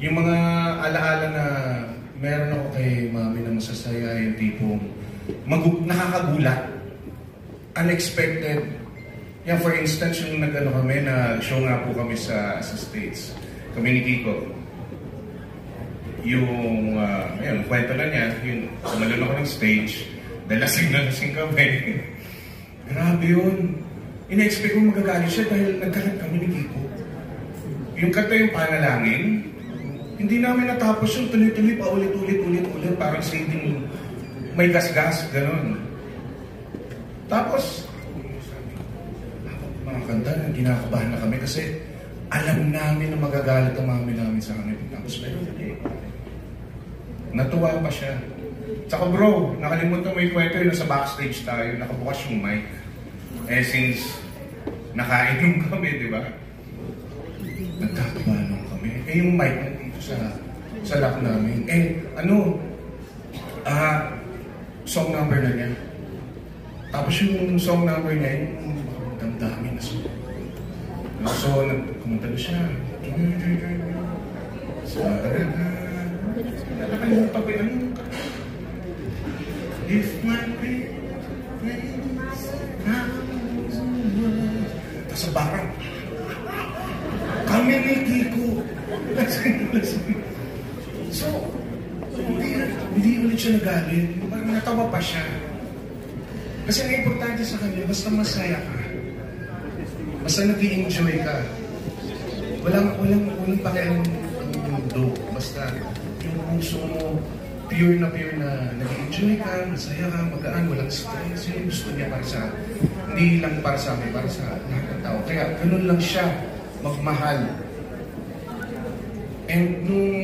Yung mga alaala na meron ako kay mami na masasaya, yung tipong nakakagulat, unexpected. Yan, for instance, yung kami, na show nga po kami sa States. Kami ni Kiko. Yung, ayun, kwento na niya, yung sumalun ako ng stage, dalasing na lasing kami. Grabe yun. Ina-expect ko magagalit siya dahil nagkalat kami ni Kiko. Yung kanta yung panalangin, hindi namin natapos yung tuloy-tuloy pa ulit, parang singing may gas-gas, gano'n. Tapos, mga kanta, ginakabahan na kami kasi alam namin na magagalit ang mami namin sa kanya. Tapos meron, natuwa pa siya. Tsaka bro, nakalimutan mo yung kwento yun, nasa backstage tayo, nakabukas yung mic. Eh since nakainom kami, di ba? Nagkakabahan kami. Eh yung mic nandito sa lap namin. Song number na niya. Tapos yung song number niya, yung damdamin na song. So, kumunta na siya. If my friends tapos sa barang, kami ni Kiko. So, hindi ulit siya nagalit. Parang natawa pa siya. Kasi ang importante sa kanya, basta masaya ka. Basta nag-i-enjoy ka. Walang pakialam ang mundo. Basta yung puso mo, pure na nag-i-enjoy ka, masaya ka, magaan, walang stress. Yung gusto niya para sa, hindi lang para sa amin, para sa lahat ng tao. Kaya ganun lang siya magmahal. And nung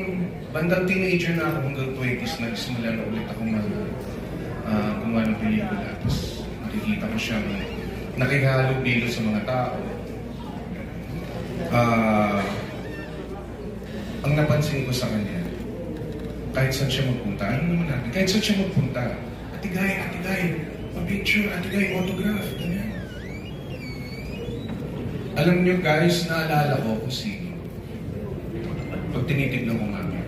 bandang teenager na ako, hanggang 20s, nagsimula na ulit ako gumawa ng pelikula. Tapos nakikita ko siyang nakihalo-bilo sa mga tao. Ang napansin ko sa kanya, kahit saan siya magpunta, ano naman natin, kahit saan siya magpunta, atigay, pa-picture, atigay, autograph, ganyan. Alam niyo guys, naalala ko kung sino. Pag tinitignan ko namin,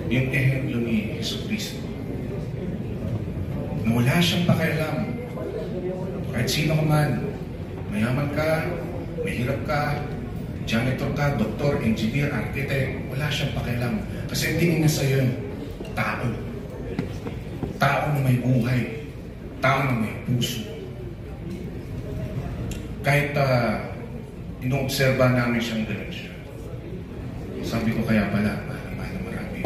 yung ehemplo ni Jesucristo, na wala siyang pakialam. Kahit sino ka man, mayaman ka, mahirap ka, janitor ka, doktor, engineer, architect, wala siyang pakialam. Kasi tingin na sa'yo, tao. Tao na may buhay. Tao na may puso. Kahit inoobserba namin siyang gano'n siya. Sabi ko kaya pala, mahal na marami.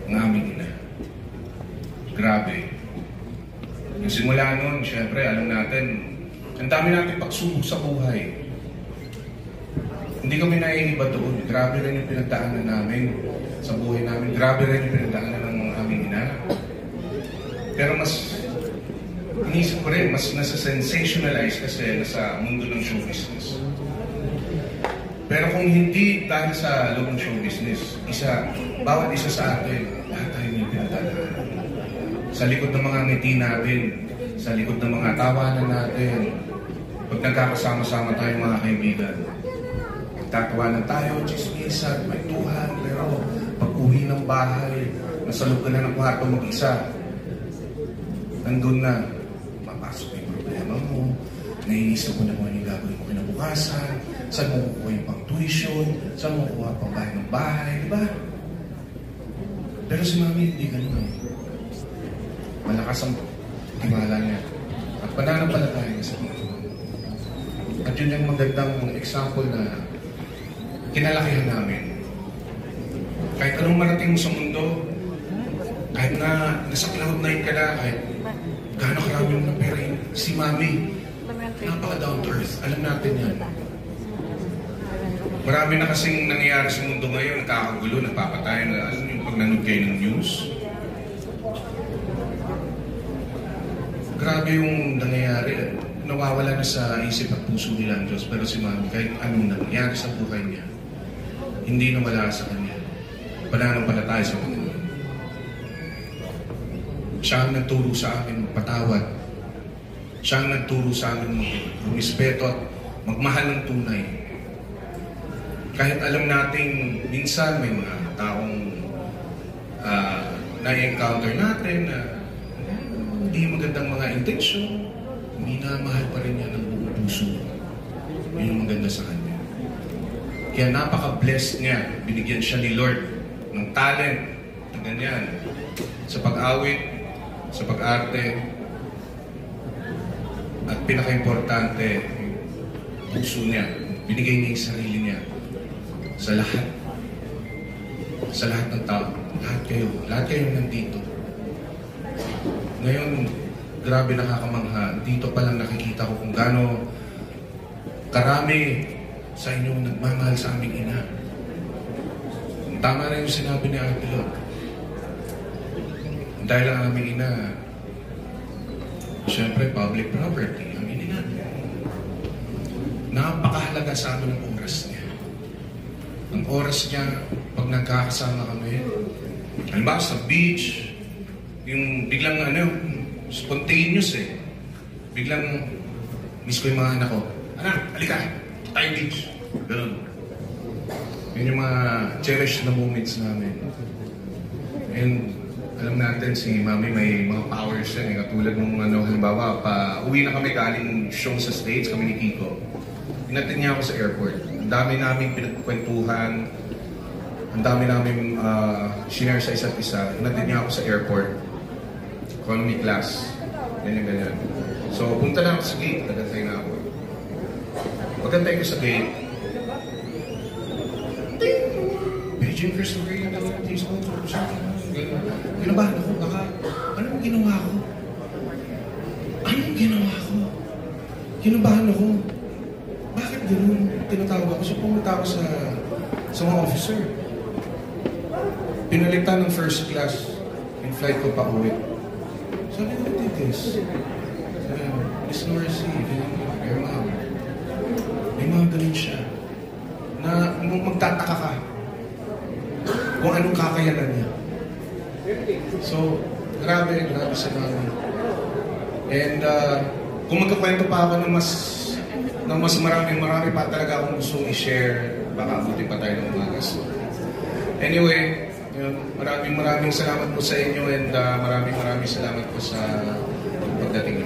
Ang aming ina. Grabe. Yung simula nun, syempre, alam natin, ang dami natin pagsubok sa buhay. Hindi kami naiiba doon. Grabe rin yung pinagdaanan namin sa buhay namin. Grabe rin yung pinagdaanan ng mga aming ina. Pero mas, inisip ko rin, mas nasa-sensationalize kasi nasa mundo ng show business. Pero kung hindi dahil sa loob ng show business, bawat isa sa atin, lahat tayo may pinagdaanan. Sa likod ng mga ngiti natin, sa likod ng mga tawanan natin, pag nagkakasama-sama tayo mga kaibigan, tatawanan tayo, chismisan, may tuhan, pero pag uwi ng bahay, nasa loob ka na ng kwarto mag-isa, nandun na, mapasok yung problema mo, naiisip mo na kung anong gagawin mo kinabukasan, saan mo kukuha yung pang tuition, saan mo kukuha pang bahay ng bahay, di ba? Pero si mami hindi ganun. Malakas ang tiwala niya. At pananampalataya niya sa Panginoon. At yun yung magandang example na kinalakihan namin. Kahit anong marating mo sa mundo, kahit na nasa cloud9 ka na, kahit gaano karami mo ng pera yun, si mami, napaka-down to earth. Alam natin yan. Marami na kasing nangyayari sa mundo ngayon, nakakagulo, napapatay na, alam yung pag nanood kayo ng news. Grabe yung nangyayari. Nawawala na sa isip at puso nila ang Diyos. Pero si mami, kahit anong nangyayari sa buhay niya, hindi nawala sa kanya. Pananampalataya sa Panginoon. Siya ang nagturo sa akin magpatawad. Siya ang nagturo sa amin mag-respeto at magmahal ng tunay. Kahit alam nating minsan may mga na-encounter natin na hindi magandang mga intensyon, minamahal pa rin niya ng buong puso. Yun yung maganda sa kanya. Kaya napaka-blessed niya. Binigyan siya ni Lord ng talent na ganyan. Sa pag-awit, sa pag-arte, at pinaka-importante, puso niya. Binigay niya yung sarili niya sa lahat. Sa lahat ng tao. Lahat kayo nandito. Ngayon, grabe nakakamangha. Dito pa lang nakikita ko kung gaano karami sa inyo nagmamahal sa aming ina. Tama na yung sinabi ni Ate Lord. Dahil ang aming ina, siyempre public property, aminin natin. Napakahalaga sa amin ang oras niya. Ang oras niya, pag nagkakasama kami, halimbawa sa beach, yung biglang spontaneous eh. Biglang, miss ko yung mga anak ko. Anak, halika, tayo beach. Ganun. Yun yung mga cherished na moments namin. And alam natin si Mami may mga powers yan eh. Katulad nung halimbawa, uwi na kami galing show sa States, kami ni Kiko. Inatin niya ako sa airport. Ang dami namin pinagkwentuhan. Ang dami namin share sa isa't isa. Inatin niya ako sa airport. Economy class. Ganyan. So, punta na ako sa gate. Nagantay na ako. Pagkantay ko sa gate, Beijing Christopher, yung things ko. Ginabahan ako. Baka, anong ginawa ko? Ginabahan ako. Bakit gano'n? Tinatawag ako. So pumunta ako sa mga officer. Pinalitan ng first class. Yung flight ko pa uwi. Sabi ko, what is this? Miss Norcy, your mom. May mga ganun siya. Na magtataka ka kung anong kakayanan niya. So, grabe sa mami. And kung magkakwento pa ako ng mas marami pa talaga akong gusto i-share, baka abutin pa tayo ng umaga. So, anyway, maraming salamat po sa inyo and maraming salamat po sa pagdating